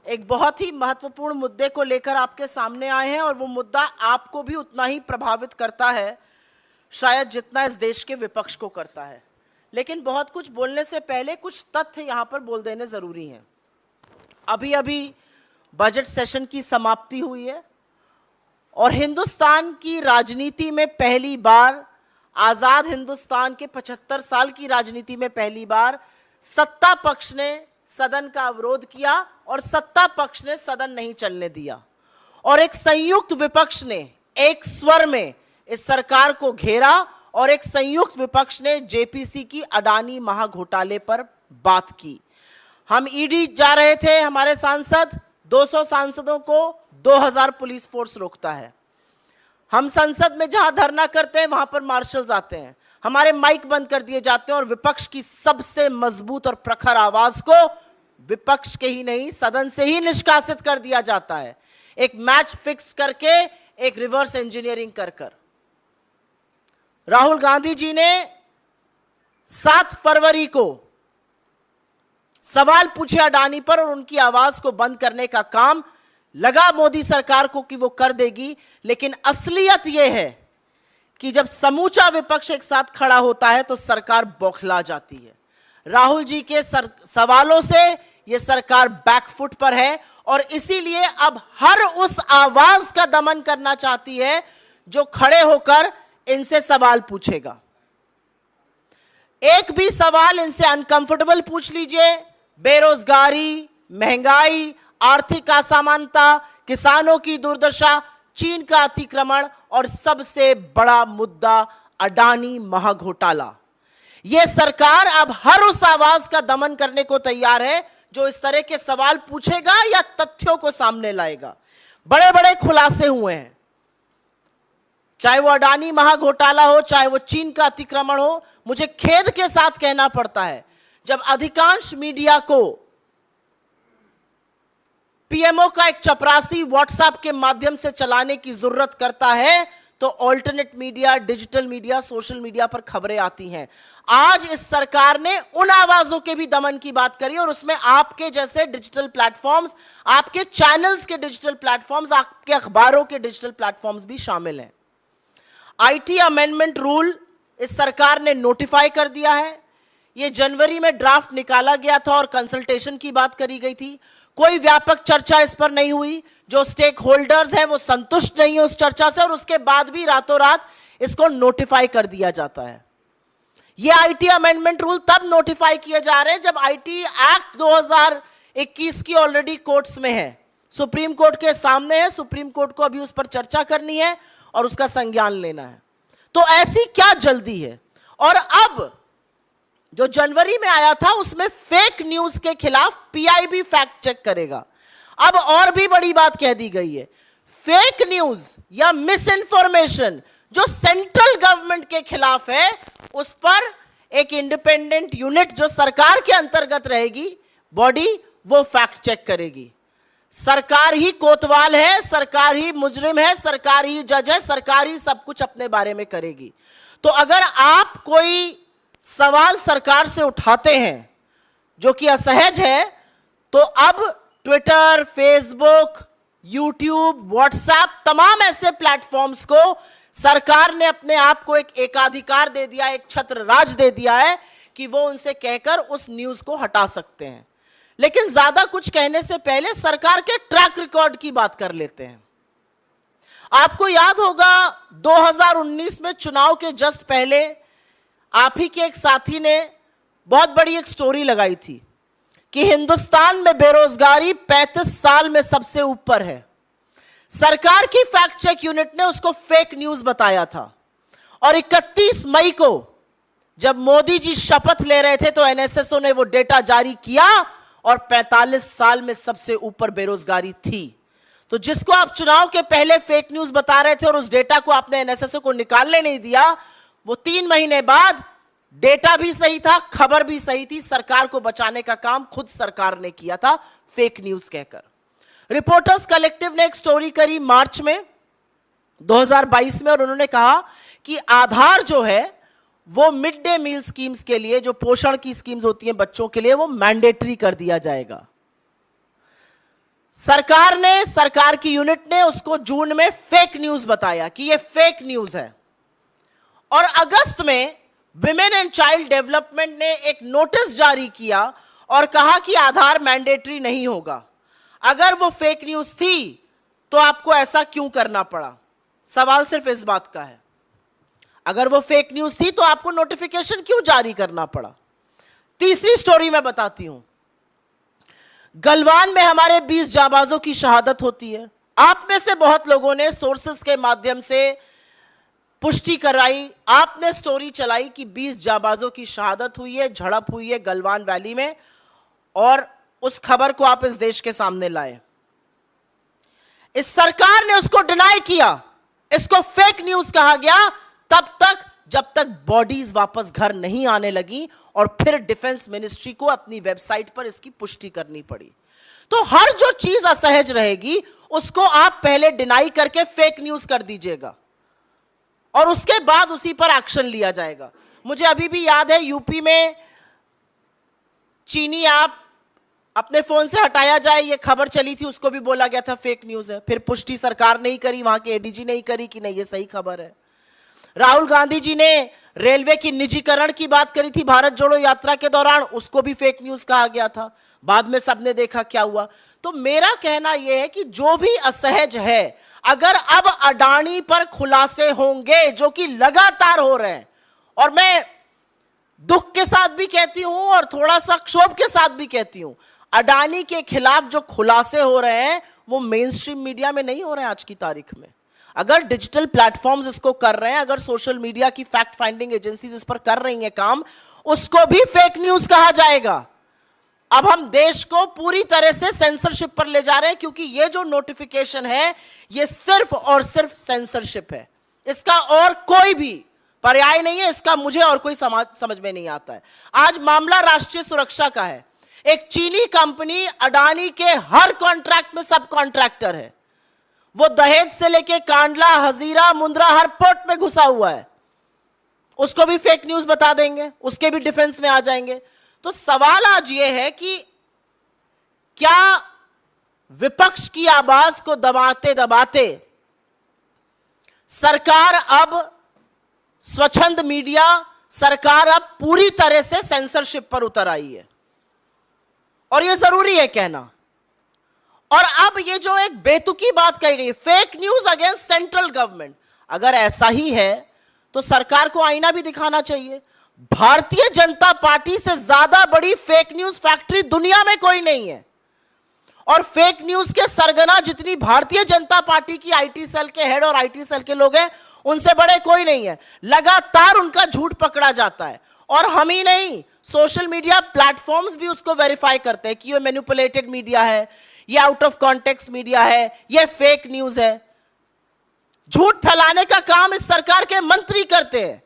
एक बहुत ही महत्वपूर्ण मुद्दे को लेकर आपके सामने आए हैं और वो मुद्दा आपको भी उतना ही प्रभावित करता है शायद जितना इस देश के विपक्ष को करता है। लेकिन बहुत कुछ बोलने से पहले कुछ तथ्य यहां पर बोल देने जरूरी हैं। अभी अभी बजट सेशन की समाप्ति हुई है और हिंदुस्तान की राजनीति में पहली बार, आजाद हिंदुस्तान के 75 साल की राजनीति में पहली बार सत्ता पक्ष ने सदन का अवरोध किया और सत्ता पक्ष ने सदन नहीं चलने दिया और एक संयुक्त विपक्ष ने एक स्वर में इस सरकार को घेरा और एक संयुक्त विपक्ष ने जेपीसी की अडानी महाघोटाले पर बात की। हम ईडी जा रहे थे, हमारे सांसद 200 सांसदों को 2000 पुलिस फोर्स रोकता है। हम संसद में जहां धरना करते हैं वहां पर मार्शल्स आते हैं, हमारे माइक बंद कर दिए जाते हैं और विपक्ष की सबसे मजबूत और प्रखर आवाज को विपक्ष के ही नहीं सदन से ही निष्कासित कर दिया जाता है, एक मैच फिक्स करके, एक रिवर्स इंजीनियरिंग कर कर। राहुल गांधी जी ने 7 फरवरी को सवाल पूछे अडानी पर और उनकी आवाज को बंद करने का काम लगा मोदी सरकार को कि वो कर देगी, लेकिन असलियत यह है कि जब समूचा विपक्ष एक साथ खड़ा होता है तो सरकार बौखला जाती है। राहुल जी के सवालों से यह सरकार बैकफुट पर है और इसीलिए अब हर उस आवाज का दमन करना चाहती है जो खड़े होकर इनसे सवाल पूछेगा। एक भी सवाल इनसे अनकंफर्टेबल पूछ लीजिए, बेरोजगारी, महंगाई, आर्थिक असमानता, किसानों की दुर्दशा, चीन का अतिक्रमण और सबसे बड़ा मुद्दा अडानी महाघोटाला। यह सरकार अब हर उस आवाज का दमन करने को तैयार है जो इस तरह के सवाल पूछेगा या तथ्यों को सामने लाएगा। बड़े बड़े खुलासे हुए हैं, चाहे वो अडानी महाघोटाला हो, चाहे वो चीन का अतिक्रमण हो। मुझे खेद के साथ कहना पड़ता है, जब अधिकांश मीडिया को पीएमओ का एक चपरासी व्हाट्सएप के माध्यम से चलाने की जरूरत करता है तो alternate media, digital media, social media पर खबरें आती हैं। आज इस सरकार ने उन आवाजों के भी दमन की बात करी और उसमें आपके जैसे डिजिटल प्लेटफॉर्म्स, आपके चैनल्स के डिजिटल प्लेटफॉर्म्स, आपके अखबारों के डिजिटल प्लेटफॉर्म्स भी शामिल हैं। आईटी अमेंडमेंट रूल इस सरकार ने नोटिफाई कर दिया है। यह जनवरी में ड्राफ्ट निकाला गया था और कंसल्टेशन की बात करी गई थी। कोई व्यापक चर्चा इस पर नहीं हुई। जो स्टेक होल्डर्स हैं वो संतुष्ट नहीं है उस चर्चा से और उसके बाद भी रातों रात इसको नोटिफाई कर दिया जाता है। ये आईटी अमेंडमेंट रूल तब नोटिफाई किए जा रहे हैं जब आईटी एक्ट 2021 की ऑलरेडी कोर्ट्स में है, सुप्रीम कोर्ट के सामने है। सुप्रीम कोर्ट को अभी उस पर चर्चा करनी है और उसका संज्ञान लेना है। तो ऐसी क्या जल्दी है? और अब जो जनवरी में आया था उसमें फेक न्यूज के खिलाफ पीआईबी फैक्ट चेक करेगा। अब और भी बड़ी बात कह दी गई है, फेक न्यूज या मिस इंफॉर्मेशन जो सेंट्रल गवर्नमेंट के खिलाफ है उस पर एक इंडिपेंडेंट यूनिट जो सरकार के अंतर्गत रहेगी, बॉडी, वो फैक्ट चेक करेगी। सरकार ही कोतवाल है, सरकार ही मुजरिम है, सरकार ही जज है, सरकार ही सब कुछ अपने बारे में करेगी। तो अगर आप कोई सवाल सरकार से उठाते हैं जो कि असहज है तो अब ट्विटर, फेसबुक, यूट्यूब, व्हाट्सएप, तमाम ऐसे प्लेटफॉर्म्स को सरकार ने अपने आप को एक एकाधिकार दे दिया, एक छत्र राज दे दिया है कि वो उनसे कहकर उस न्यूज को हटा सकते हैं। लेकिन ज्यादा कुछ कहने से पहले सरकार के ट्रैक रिकॉर्ड की बात कर लेते हैं। आपको याद होगा 2019 में चुनाव के जस्ट पहले आप ही के एक साथी ने बहुत बड़ी एक स्टोरी लगाई थी कि हिंदुस्तान में बेरोजगारी 35 साल में सबसे ऊपर है। सरकार की फैक्ट चेक यूनिट ने उसको फेक न्यूज बताया था और 31 मई को जब मोदी जी शपथ ले रहे थे तो एनएसएसओ ने वो डेटा जारी किया और 45 साल में सबसे ऊपर बेरोजगारी थी। तो जिसको आप चुनाव के पहले फेक न्यूज बता रहे थे और उस डेटा को आपने एनएसएसओ को निकालने नहीं दिया, वो 3 महीने बाद डेटा भी सही था, खबर भी सही थी, सरकार को बचाने का काम खुद सरकार ने किया था फेक न्यूज कहकर। रिपोर्टर्स कलेक्टिव ने एक स्टोरी करी मार्च में 2022 में और उन्होंने कहा कि आधार जो है वो मिड डे मील स्कीम्स के लिए, जो पोषण की स्कीम्स होती हैं बच्चों के लिए, वो मैंडेटरी कर दिया जाएगा। सरकार की यूनिट ने उसको जून में फेक न्यूज बताया कि ये फेक न्यूज है, और अगस्त में विमेन एंड चाइल्ड डेवलपमेंट ने एक नोटिस जारी किया और कहा कि आधार मैंडेटरी नहीं होगा। अगर वो फेक न्यूज थी तो आपको ऐसा क्यों करना पड़ा? सवाल सिर्फ इस बात का है। अगर वो फेक न्यूज थी तो आपको नोटिफिकेशन क्यों जारी करना पड़ा? तीसरी स्टोरी मैं बताती हूं। गलवान में हमारे 20 जाबाजों की शहादत होती है। आप में से बहुत लोगों ने सोर्सेस के माध्यम से पुष्टि कराई, आपने स्टोरी चलाई कि 20 जाबाजों की शहादत हुई है, झड़प हुई है गलवान वैली में, और उस खबर को आप इस देश के सामने लाए। इस सरकार ने उसको डिनाई किया, इसको फेक न्यूज कहा गया तब तक जब तक बॉडीज वापस घर नहीं आने लगी, और फिर डिफेंस मिनिस्ट्री को अपनी वेबसाइट पर इसकी पुष्टि करनी पड़ी। तो हर जो चीज असहज रहेगी उसको आप पहले डिनाई करके फेक न्यूज कर दीजिएगा और उसके बाद उसी पर एक्शन लिया जाएगा। मुझे अभी भी याद है, यूपी में चीनी ऐप अपने फोन से हटाया जाए, ये खबर चली थी, उसको भी बोला गया था फेक न्यूज है। फिर पुष्टि सरकार नहीं करी, वहां के एडीजी नहीं करी कि नहीं ये सही खबर है। राहुल गांधी जी ने रेलवे की निजीकरण की बात करी थी भारत जोड़ो यात्रा के दौरान, उसको भी फेक न्यूज कहा गया था। बाद में सबने देखा क्या हुआ। तो मेरा कहना यह है कि जो भी असहज है, अगर अब अडानी पर खुलासे होंगे जो कि लगातार हो रहे हैं, और मैं दुख के साथ भी कहती हूं और थोड़ा सा क्षोभ के साथ भी कहती हूं, अडानी के खिलाफ जो खुलासे हो रहे हैं वो मेन स्ट्रीम मीडिया में नहीं हो रहे हैं आज की तारीख में। अगर डिजिटल प्लेटफॉर्म्स इसको कर रहे हैं, अगर सोशल मीडिया की फैक्ट फाइंडिंग एजेंसीज इस पर कर रही हैं काम, उसको भी फेक न्यूज कहा जाएगा। अब हम देश को पूरी तरह से सेंसरशिप पर ले जा रहे हैं, क्योंकि ये जो नोटिफिकेशन है ये सिर्फ और सिर्फ सेंसरशिप है, इसका और कोई भी पर्याय नहीं है। इसका मुझे और कोई समझ में नहीं आता है। आज मामला राष्ट्रीय सुरक्षा का है। एक चीनी कंपनी अडानी के हर कॉन्ट्रैक्ट में सब कॉन्ट्रैक्टर है। वो दहेज से लेके कांडला, हजीरा, मुंद्रा हर पोर्ट में घुसा हुआ है। उसको भी फेक न्यूज बता देंगे, उसके भी डिफेंस में आ जाएंगे। तो सवाल आज ये है कि क्या विपक्ष की आवाज को दबाते दबाते सरकार अब स्वच्छंद मीडिया, सरकार अब पूरी तरह से सेंसरशिप पर उतर आई है, और यह जरूरी है कहना। और अब ये जो एक बेतुकी बात कही गई, fake news against central government, अगर ऐसा ही है तो सरकार को आईना भी दिखाना चाहिए। भारतीय जनता पार्टी से ज्यादा बड़ी फेक न्यूज फैक्ट्री दुनिया में कोई नहीं है, और फेक न्यूज के सरगना जितनी भारतीय जनता पार्टी की आईटी सेल के हेड और आईटी सेल के लोग हैं, उनसे बड़े कोई नहीं है। लगातार उनका झूठ पकड़ा जाता है, और हम ही नहीं, सोशल मीडिया प्लेटफॉर्म्स भी उसको वेरीफाई करते हैं कि ये मैनिपुलेटेड मीडिया है, ये आउट ऑफ कॉन्टेक्स्ट मीडिया है, ये फेक न्यूज है। झूठ फैलाने का काम इस सरकार के मंत्री करते हैं,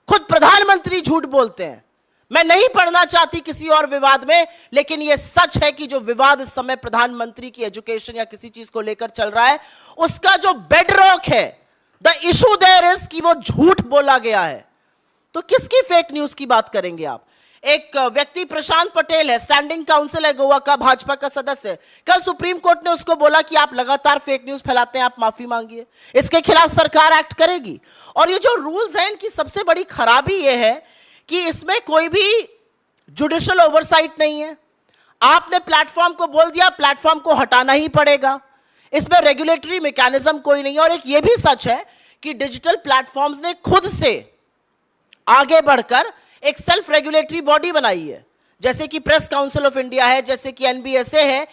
खुद प्रधानमंत्री झूठ बोलते हैं। मैं नहीं पढ़ना चाहती किसी और विवाद में, लेकिन यह सच है कि जो विवाद इस समय प्रधानमंत्री की एजुकेशन या किसी चीज को लेकर चल रहा है, उसका जो बेडरॉक है, द इशू देयर इज कि वो झूठ बोला गया है। तो किसकी फेक न्यूज की बात करेंगे आप? एक व्यक्ति प्रशांत पटेल है, स्टैंडिंग काउंसिल है गोवा का, भाजपा का सदस्य। कल सुप्रीम कोर्ट ने उसको बोला कि आप लगातार फेक न्यूज फैलाते हैं, आप माफी मांगिए। इसके खिलाफ सरकार एक्ट करेगी। और ये जो रूल्स हैं, इनकी सबसे बड़ी खराबी ये है कि इसमें कोई भी जुडिशियल ओवरसाइट नहीं है। आपने प्लेटफॉर्म को बोल दिया, प्लेटफॉर्म को हटाना ही पड़ेगा। इसमें रेगुलेटरी मैकेनिज्म कोई नहीं है। और एक ये भी सच है कि डिजिटल प्लेटफॉर्म्स ने खुद से आगे बढ़कर एक सेल्फ रेगुलेटरी बॉडी बनाई है, जैसे कि प्रेस काउंसिल ऑफ इंडिया है, जैसे कि एनबीएसए है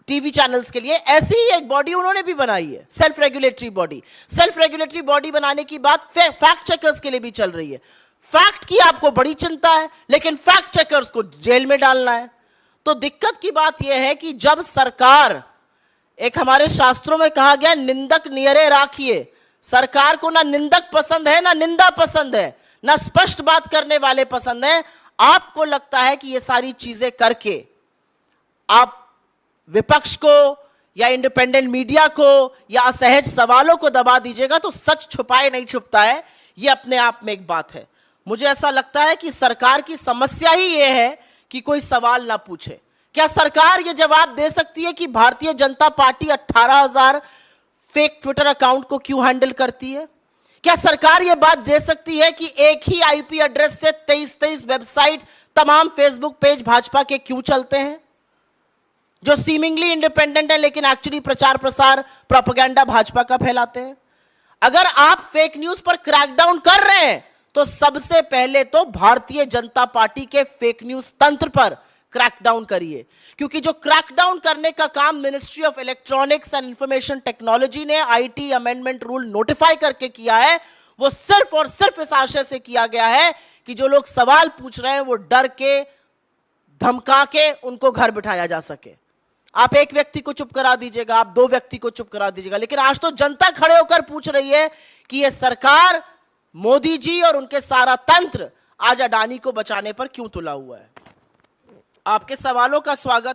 टीवी चैनल्स के लिए, ऐसी ही एक बॉडी उन्होंने भी बनाई है, self regulatory body. Self regulatory body बनाने की बात फैक्ट चेकर्स के लिए भी चल रही है। फैक्ट की आपको बड़ी चिंता है, लेकिन फैक्ट चेकर्स को जेल में डालना है। तो दिक्कत की बात यह है कि जब सरकार, एक हमारे शास्त्रों में कहा गया, निंदक नियरे राखिए। सरकार को ना निंदक पसंद है, ना निंदा पसंद है, ना स्पष्ट बात करने वाले पसंद है। आपको लगता है कि ये सारी चीजें करके आप विपक्ष को या इंडिपेंडेंट मीडिया को या असहज सवालों को दबा दीजिएगा, तो सच छुपाए नहीं छुपता है। ये अपने आप में एक बात है। मुझे ऐसा लगता है कि सरकार की समस्या ही यह है कि कोई सवाल ना पूछे, क्या सरकार यह जवाब दे सकती है कि Bharatiya Janata party 18,000 fake Twitter account को क्यों हैंडल करती है? क्या सरकार यह बात दे सकती है कि एक ही आईपी एड्रेस से 23 वेबसाइट, तमाम फेसबुक पेज भाजपा के क्यों चलते हैं, जो सीमिंगली इंडिपेंडेंट है लेकिन एक्चुअली प्रचार प्रसार प्रोपेगेंडा भाजपा का फैलाते हैं? अगर आप फेक न्यूज पर क्रैकडाउन कर रहे हैं तो सबसे पहले तो भारतीय जनता पार्टी के फेक न्यूज तंत्र पर क्रैकडाउन करिए, क्योंकि जो क्रैकडाउन करने का काम ministry of electronics and information technology ने आईटी अमेंडमेंट रूल नोटिफाई करके किया है, वो सिर्फ और सिर्फ इस आशय से किया गया है कि जो लोग सवाल पूछ रहे हैं वो डर के, धमका के उनको घर बिठाया जा सके। आप एक व्यक्ति को चुप करा दीजिएगा, आप दो व्यक्ति को चुप करा दीजिएगा, लेकिन आज तो जनता खड़े होकर पूछ रही है कि यह सरकार, मोदी जी और उनके सारा तंत्र आज अडानी को बचाने पर क्यों तुला हुआ है। आपके सवालों का स्वागत।